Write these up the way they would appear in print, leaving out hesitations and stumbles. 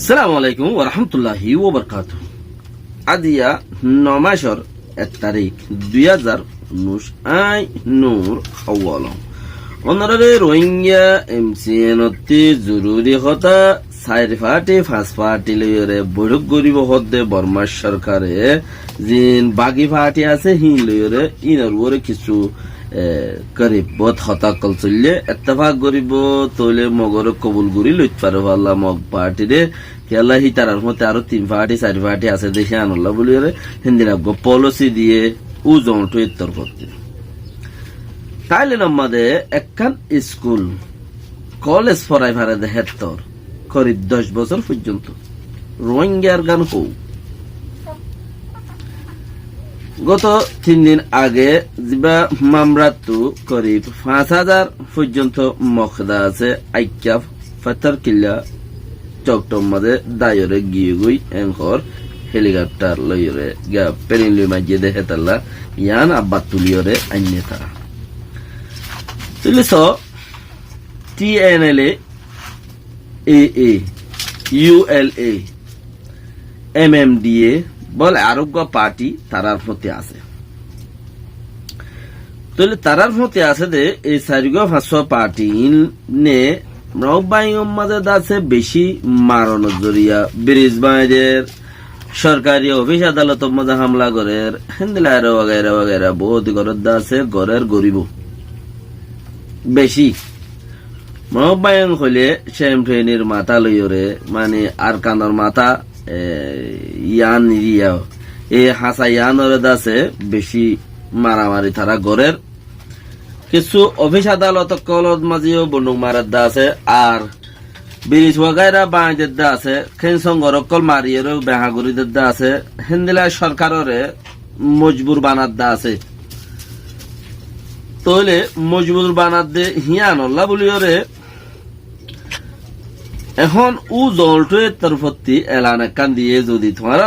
আসসালামু আলাইকুম ওয়া রাহমাতুল্লাহি ওয়া বারাকাতুহু। আজিয়া 9 মাসের 1 তারিখ 2019 আই নূর আউয়াল অনারে রোহিঙ্গা এমসিএনতে জরুরি হতা সাইড ফাটি ফাস ফাটি লয়রে বড়ক গরিব হদ্দে বর্মা সরকারে জিন বাগি ফাটি আছে হিন লয়রে ইনর ওরে কিছু করিব বহুত হতা কল চললে ইত্তেফাক গরিব তোলে মগর কবুল গুরি লইত পারে আল্লাহ মগ পার্টি রে কেলা হি তারার মতে আরো 3 পার্টি 4 পার্টি আছে দেখে আনল্লাহ বলি রে হিন্দিনা গো পলিসি দিয়ে উ জমটো উত্তর করতে তাইলে আমাদের একখান স্কুল কলেজ পড়াই ভারে দেহের তোর করিব 10 বছর পর্যন্ত রোহিঙ্গার গান হৌ গত 3 দিন আগে জিবা মামরাতু করিব 5000 পর্যন্ত মকদা আছে আইক্যা ফাতার কিল্লা চকটম মাঝে দায়রে গিয়ে গই এনখর হেলিকপ্টার লইরে গা পেরিনলি মাঝে দেহে তাল্লা ইয়ান আব্বা তুলিয়রে আইনে তারা তুলিস টিএনএলএ এএ ইউএলএ এমএমডিএ বলে আরোগ্য পার্টি তারার মতে আছে তাহলে তারার মতে আছে যে এই 4-5 পার্টি নে মাঝে আছে বেশি মারণ জরিয়া ব্রিজ বাঁধের সরকারি অফিস আদালত মাঝে হামলা করে হিন্দিলার ওগাইরা ওগাইরা বহুত ঘরের আছে ঘরের গরিব বেশি মহবায়ন হইলে শ্যাম ট্রেনের মাথা লইরে মানে আর কানর মাথা ইয়ান ইয়া এ হাসা ইয়ানরে দাসে বেশি মারামারি তারা গড়ের কিছু অফিস আদালত কলদ মাঝিও বন্দুক মারার দা আছে আর ব্রিজ ওয়াগাইরা বাঁধের দা আছে খেনসং গরকল মারিয়েরও বেহাগুড়িদের দা আছে হিন্দিলা সরকারের মজবুর বানার দা আছে তাহলে মজবুর বানার দে হিয়ান আল্লাহ বলিওরে এখন উ জলটোয়ে তরফতি এলান একখান দিয়ে যদি তোমার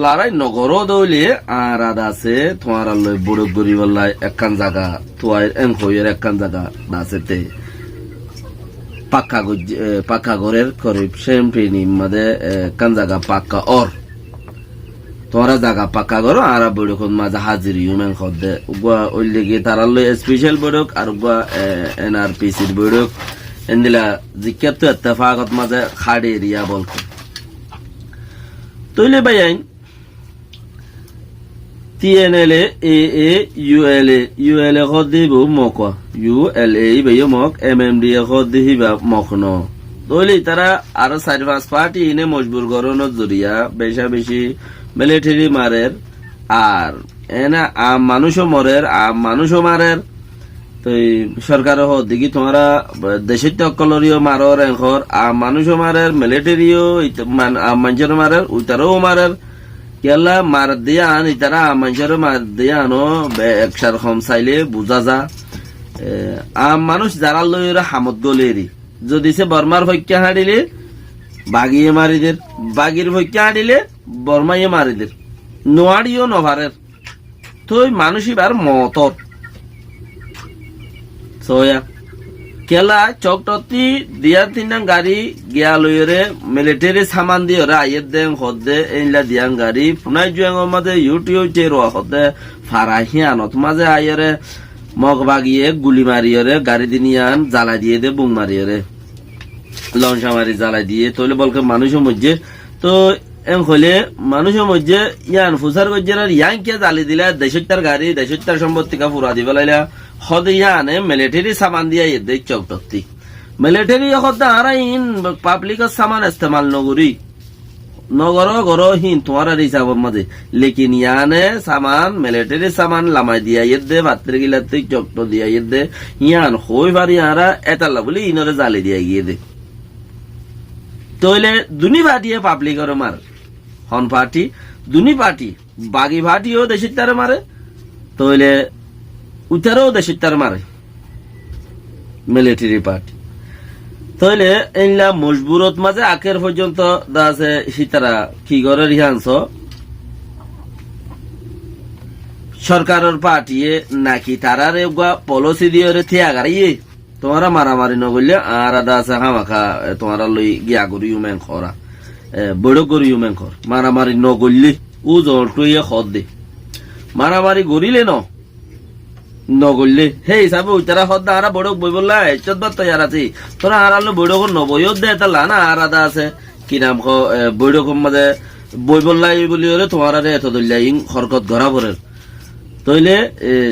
লড়াই নগর দৌলে আর আদা আছে তোমার লই বুড়ো গরিবল্লাই একখান জায়গা তোয়ার এন হইয়ের একখান জায়গা দাসেতে পাক্কা ঘরের করিব সেম ট্রেনি মাদে একখান জায়গা পাক্কা অর তোরা জায়গা পাক্কা ঘর আর বড়খন মাঝে হাজির ইউমেন খদ্দে উগা ওইলে গিয়ে তারা লই স্পেশাল বড়ক আর উগা এনআরপিসির বড়ক এন্দিলা জিজ্ঞাত তো ইত্তেফাকত মাঝে খাড়ে এরিয়া বলকে তৈলে বাইন টিএনএলএ এএ ইউএলএ খদ দিব মক ইউএলএ বাইও মক এমএমডিএ খদ দিবা মক ন তৈলে তারা আরো 4-5 পার্টি ইনে মজবুর গরনের জরিয়া বেশা বেশি মিলিটারি মারের আর এনা আম মানুষও মরের আম মানুষও মারের তো সরকার হ দেখি তোমরা দেশের অকলরিও মারর এখর আম মানুষও মারের মিলিটারিও মানুষের মারের উতারও মারের কেলা মার দিয়া আন ইতারা মানুষের মার দিয়া আনো একসার কম চাইলে বুঝা যা আম মানুষ যারা লইরা হামত গলেরি যদি সে বর্মার ভৈক্যা হাঁড়িলে বাগিয়ে মারিদের বাগির ভৈক্যা হাঁড়িলে বর্মাইয়ে মারিদের নোয়ারিও নভারের তো মানুষ এবার মতর সোয়া কেলা চকটতি দিয়া 3 গাড়ি গিয়া লইরে মিলিটারি সামান দিয়ে আইয়ের দেন হদে এইলা দিয়াং গাড়ি পুনাই জুয়াং মাঝে ইউটিউব চেরো হদে ফারাহিয়ানত মাঝে আইরে মগ বাগিয়ে গুলি মারিয়রে গাড়ি দিনিয়ান জ্বালা দিয়ে দে বুম মারিয়রে লঞ্চা মারি জ্বালা দিয়ে তোলে বলকে মানুষের মধ্যে তো এম হলে মানুষের মধ্যে ইয়ান ফুসার গজ্জার ইয়ান কে জ্বালি দিলা দেশটার গাড়ি দেশটার সম্পত্তিকা পুরা দিবে লাইলা হদ ইয়ানে মিলিটারি সামান দিয়া ইদে চকটতি মিলিটারি হদ আরাইন পাবলিকের সামান ইস্তেমাল নগরি নগর গর হিন তোমার হিসাব মাঝে লেকিন ইয়ানে সামান মিলিটারি সামান লামাই দিয়া ইদে ভাত্রে গিলাতে চকট দিয়া ইদে ইয়ান হই পারি আরা এতালা বলি ইনরে জ্বালি দিয়া গিয়ে দে তইলে দুনি পার্টি পাবলিকের মার হন পার্টি দুনি পার্টি বাগি পার্টিও দেশের তারে মারে তইলে উতারও দেশের তার মারে মিলিটারি পার্টি তইলে এইলা মজবুরত মাঝে আখের পর্যন্ত দাসে সীতারা কি করে রিহাংস সরকারের পার্টিয়ে নাকি তারারে পলিসি দিয়ে থিয়া গাড়িয়ে তোমরা মারামারি নগরলে আর আদা আছে হামাখা তোমরা লই গিয়া করি মেন খরা বড় করিও মেঙ্কর মারামারি নগরলি ও জলটুয়ে খদ দে মারামারি গরিলে নগরলে হে হিসাবে উতারা হদ না আরা বড় বই বললা ইজ্জত বাদ তৈয়ার আছে তোরা আরালো বড় নবইও দে তা লানা আরাদা আছে কি নাম বড় কম মাঝে বই বললাই বলি হলে তোমার আরে এত দলিয়া ইং হরকত ধরা পড়ে তইলে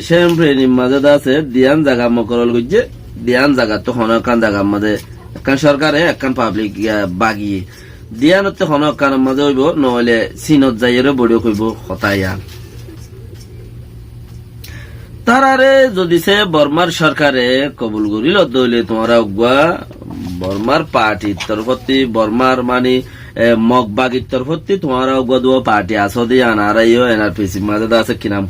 সেম প্রেনিম মাঝে আছে দিয়ান জায়গা মকরল গজ্জে দিয়ান জায়গা তো হনকান জায়গার মাঝে একখান সরকারে একখান পাবলিক বাগিয়ে দিয়ানতে হনকানের মাঝে হইব নহলে চীনত যাইয়েরও বড় কইব হতাইয়ান তারারে যদি সে বর্মার সরকারে কবুল করিল দইলে তোমারা উগুয়া বর্মার পার্টির তরফতি বর্মার মানে মগবাগির তরফতি তোমারা উগুয়া দুয়া পার্টি আসো দিয়ে আনারাইও এনআরপিসি মাঝে আছে কি নাম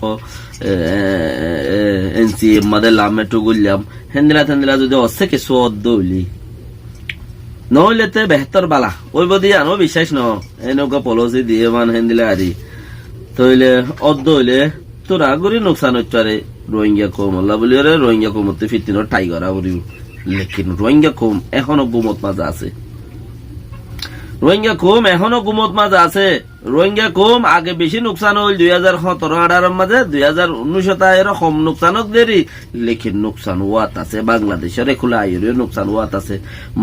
এনসি মাঝে লামে টুগুলাম হেন্দিলা যদি অসে কিছু দইলি নহলে তে বেহতর বালা ওই বদি আনো বিশ্বাস ন এনেকা পলিসি দিয়ে মান হেন্দিলা আরি তইলে দইলে তোরা গরি নোকসান হচ্ছে রোহিঙ্গা কম আল্লাহ বলি রে রোহিঙ্গা কমতে ফিরতিন টাইগারা বলিও লেকিন রোহিঙ্গা কম এখনো গুমত মাঝে আছে রোহিঙ্গা কম এখনো গুমত মাঝে আছে রোহিঙ্গা কম আগে বেশি নোকসান হইল 2017-18 মাঝে 2019 কম নোকসান হোক দেরি লেকিন নোকসান ওয়াত আছে বাংলাদেশের খোলা আইরে নোকসান ওয়াত আছে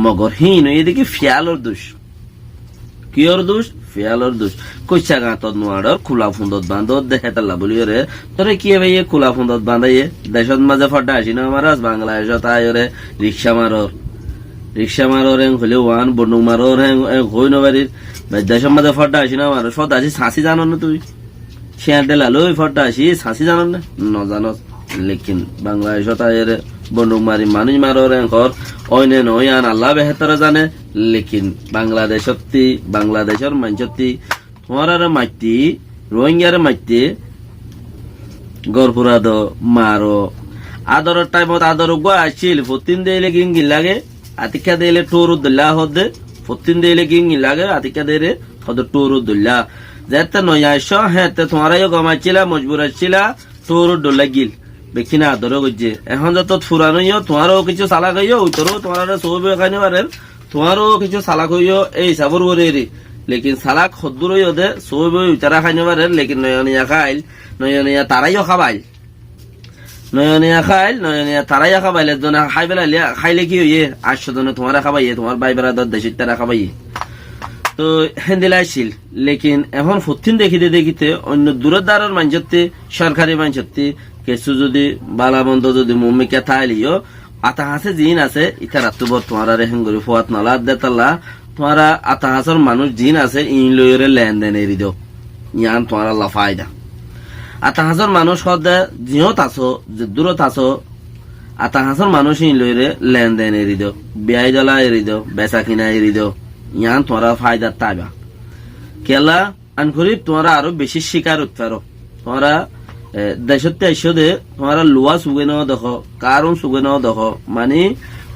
মগর হীন এদিকে ফিয়ালর দোষ কিয়র দোষ ফিয়ালর দোষ কইছা গাঁতত নোয়াড়র খোলা ফুন্দত বান্ধত দেখে তাল্লা বলি রে তোরে কি ভাই খোলা ফুন্দত বান্ধাইয়ে দেশত মাঝে ফটা আসি না আমার বাংলাদেশত আয়রে রিক্সা মারর হলে ওয়ান বন্দুক মারর হই নবারির দেশের মাঝে ফটা আসি না আমার সদ আসি ছাঁচি জানো না তুই শেয়ার ডেলালো ফটা আসি ছাঁচি জানো না নজানত লেকিন বাংলাদেশত আয়রে বন্দুক মারি মানুষ মারর ঘর অইনে নয় আন আল্লাহ বেহতরে জানে লেকিন বাংলাদেশের মানসতি তোমার মাইতি রোহিঙ্গারে মাইতি গড়পুরা দ মারো আদরের টাইমত আদর গুয়া আসছিল ফতিন দিলে গিঙ্গি লাগে আতিকা দিলে টোর উদ্দুল্লাহ হদে ফতিন দিলে গিঙ্গি লাগে আতিকা দিলে হদ টোর উদ্দুল্লাহ যেতে নয় আসো হ্যাঁ তোমারাইও গমাইছিলা মজবুর আসছিলা টোর উদ্দুল্লাহ গিল বেকিনা আদরও করছে এখন যত ফুরানো তোমারও কিছু চালাক হইও তোরও তোমার সৌবে খাইনি পারেন তোমারও কিছু চালাক হইও এই হিসাবর করে লেকিন চালাক সদ্দুর হইও দে সৌবে উতারা খাইনি পারেন লেকিন নয়নিয়া খাইল নয়নিয়া তারাইও খাবাইল তারাইয়া খাবাইল একজনে খাই পেলাইলে খাইলে কি হইয়ে 800 জনে তোমারা খাবাইয়ে তোমার ভাই বেড়াদার দেশের তারা খাবাইয়ে তো হেন্দিলাইছিল লেকিন এখন ফতিন দেখিতে অন্য দূরদারের মানসত্তি সরকারি মানসত্তি কিছু যদি বালাবন্ধ যদি মুমিকে থাইলিও আতা হাসে জিন আছে ইতার আত্মবর তোমারা রেহেন করে ফোয়াত নালা দেতাল্লা তোমারা আতা হাসর মানুষ জিন আছে ইন লইরে লেনদেন এরি দিও ইয়ান তোমারা লাফায়দা আতা হাসর মানুষ হদে জিহত আছো যে দূরত আছো আতা হাসর মানুষ ইন লইরে লেনদেন এরি দিও বিয়াই দলা এরি দিও বেচা কিনা এরি দিও ইয়ান তোমারা ফায়দা তাইবা কেলা আনখরিব তোমারা আরো বেশি শিকার উৎপারো তোমারা দেশতে এসে তোমার লোয়া চুগে নেওয়া দেখো কারণ চুগে নেওয়া দেখো মানে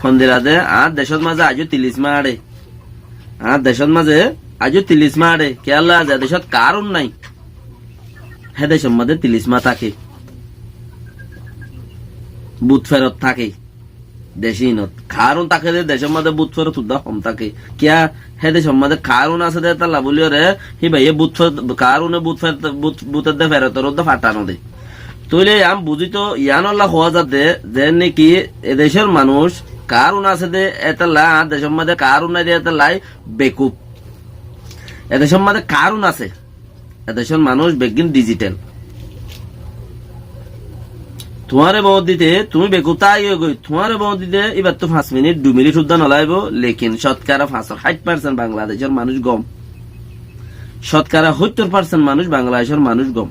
সন্ধিরাতে আর দেশের মাঝে আজও 30 মাহ আড়ে আর দেশের মাঝে আজও 30 মাহ আড়ে কেলা যে দেশত কারণ নাই হে দেশের মাঝে 30 মাহ থাকে বুথ ফেরত থাকে দেশি নত কারণ থাকে যে দেশের মাঝে বুথ ফেরত উদ্দা কম থাকে কিয়া হে দেশের মাঝে কারণ আছে দে তার লাভলিও রে হি ভাই বুথ কারণে বুথের দে ফেরত রোদ ফাটানো দে তইলে আম বুঝি তো ইয়ানল্লাহ হওয়া যাতে যে নাকি এদেশের মানুষ কারণ আছে দে এটা লা দেশের মাঝে কারণ নাই এটা লাই বেকুব এদেশের মাঝে কারণ আছে এদেশের মানুষ বেগিন ডিজিটাল তোমারে বহুত দিতে তুমি বেকুতাই গই তোমারে বহুত দিতে এবার তো 5 মিনিট 2 মিনিট উদ্যান হলাইব লেকিন শতকরা 60% বাংলাদেশের মানুষ গম শতকরা 70% মানুষ বাংলাদেশের মানুষ গম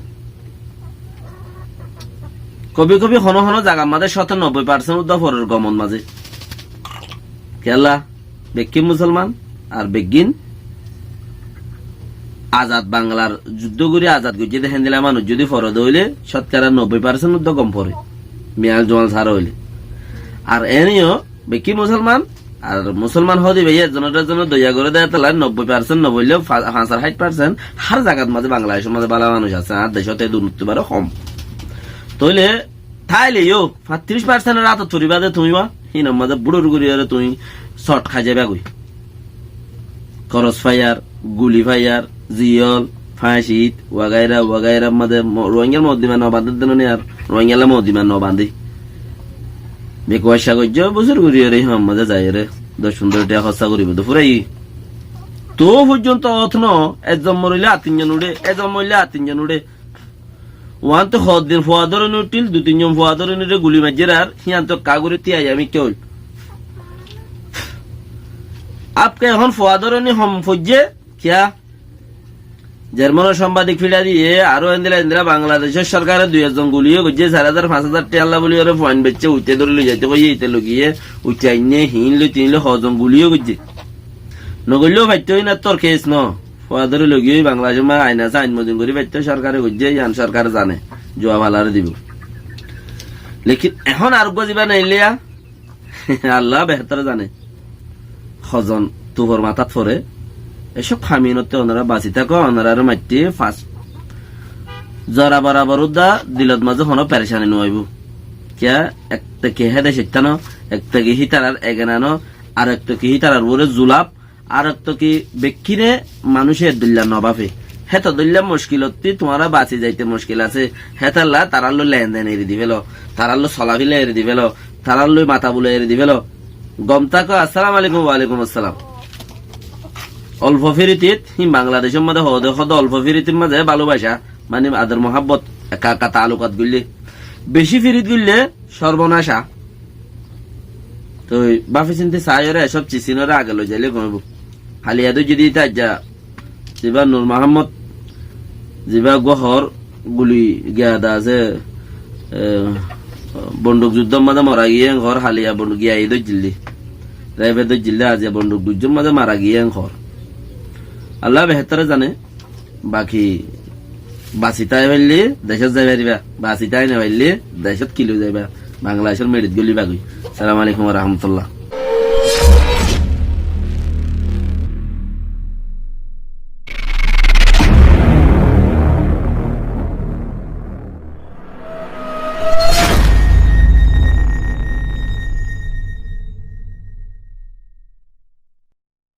কবি হন জায়গা মাঝে 97% উদ্দা ফরের গমন মাঝে কেলা বেকিম মুসলমান আর বেগিন আজাদ বাংলার যুদ্ধ করে আজাদ করছে দেখেন দিলে মানুষ যদি ফরদ হইলে শতকরা 90% উদ্যোগ কম পড়ে মিয়াল জোয়াল ছাড়া হইলে আর এনেও বেকি মুসলমান আর মুসলমান হদি ভাই একজনের জন্য দয়া করে দেয় তাহলে 90% নবইলেও 65% হার জায়গার মাঝে বাংলাদেশের মাঝে বালা মানুষ আছে আর দেশতে দুর্নীতি বারো কম তইলে থাইলেও 35% রাত চুরি বাদে তুমি বা হিনম মাঝে বুড়োর গুড়ি তুমি শর্ট খাই যাবে গই খরচ ফাইয়ার গুলি ফায়ার জিয়ল ফাঁসিত ওয়াগাইরা ওয়াগাইরা মাঝে রোহিঙ্গার মদিমান নবান্ধের দিন আর রোহিঙ্গালা মদিমান নবান্ধি বেকুয়াশা করছে বছর ঘুরিয়ে রে মাঝে যাই রে 10-15 খরচা করিব তো ফুরাই তো পর্যন্ত অথন একজন মরিলে 3জন উড়ে একজন মরিলে 3জন উড়ে ওয়ান তো দিন ফোয়া ধরে উঠিল 2-3 জন ফোয়া ধরে নিলে গুলি মাঝের আর হিয়ান তো কাগরে তিয়াই আমি কেউ আপকে এখন ফোয়া ধরে নি হম ফজ্জে কিয়া জার্মানের সাংবাদিক ফিরা দিয়ে আরো ইন্দিরা বাংলাদেশের সরকারের 2-1 গুলিও গজে 4,000-5,000 টিয়াল্লা বলি ওরে পয়েন্ট বেচে উঠে ধরে লই যাইতে কই এইতে লগিয়ে উচাইনে হিন লই তিনলে হজন গুলিও গজে নগলিও ভাইতই না তোর কেস ন ফাদারে লগিয়ে বাংলাদেশের মা আইনা আইন মদিন করি ভাইতে সরকারে গজে ইয়ান সরকার জানে জোয়া ভালারে দিব লেকিন এখন আর গজিবা নাইলিয়া আল্লাহ বেহতর জানে হজন তোর মাথাত পড়ে এসব খামিনতে ওনারা বাঁচি থাকো ওনারা মাটি ফার্স্ট জরা বরাবর উদ্দা দিলত মাঝে হনো পেরেশানি নইব কিয়া একটা কে হেদে সেটানো একটা কি হিতারার এগেনানো আর একটা কি হিতারার ওরে জুলাপ আর একটা কি বেকিরে মানুষের দিল্লা নবাফে হেত দিল্লা মুশকিলতি তোমারা বাঁচি যাইতে মুশকিল আছে হেতাল্লা তারাল্লো লেনদেন এরি দিবেল তারাল্লো সলাফিলে এরি দিবেল তারাল্লো মাথা বুলে এরি দিবেল গম থাকো আসসালাম আলাইকুম ওয়ালাইকুম আসসালাম অল্প ফিরিতিত বাংলাদেশের মধ্যে হদ অল্প ফিরিতির মাঝে ভালোবাসা মানে আদর মহাব্বত একা তালুকাত গুললে বেশি ফিরিত গুললে সর্বনাশা তো বাফি চিন্তে চাইরে এসব চিচিনরে আগে লই যাইলে কমব হালিয়াদু যদি তাজা যেবা নূর মোহাম্মদ যেবা গহর গুলি গিয়াদা আছে বন্দুক যুদ্ধের মাঝে মারা গিয়ে ঘর হালিয়া বন্দুক গিয়া এই দিল্লি রাইবে দিল্লি আজ বন্দুক যুদ্ধের মাঝে মারা গিয়ে ঘর আল্লাহ বেহতরে জানে বাকি বাঁচিতাই পারলে দেশত যাই পারিবা বাঁচিতাই না পারলে দেশত কিলো যাইবা বাংলাদেশের মেডিত গলি বাগুই সালাম আলাইকুম রহমতুল্লাহ।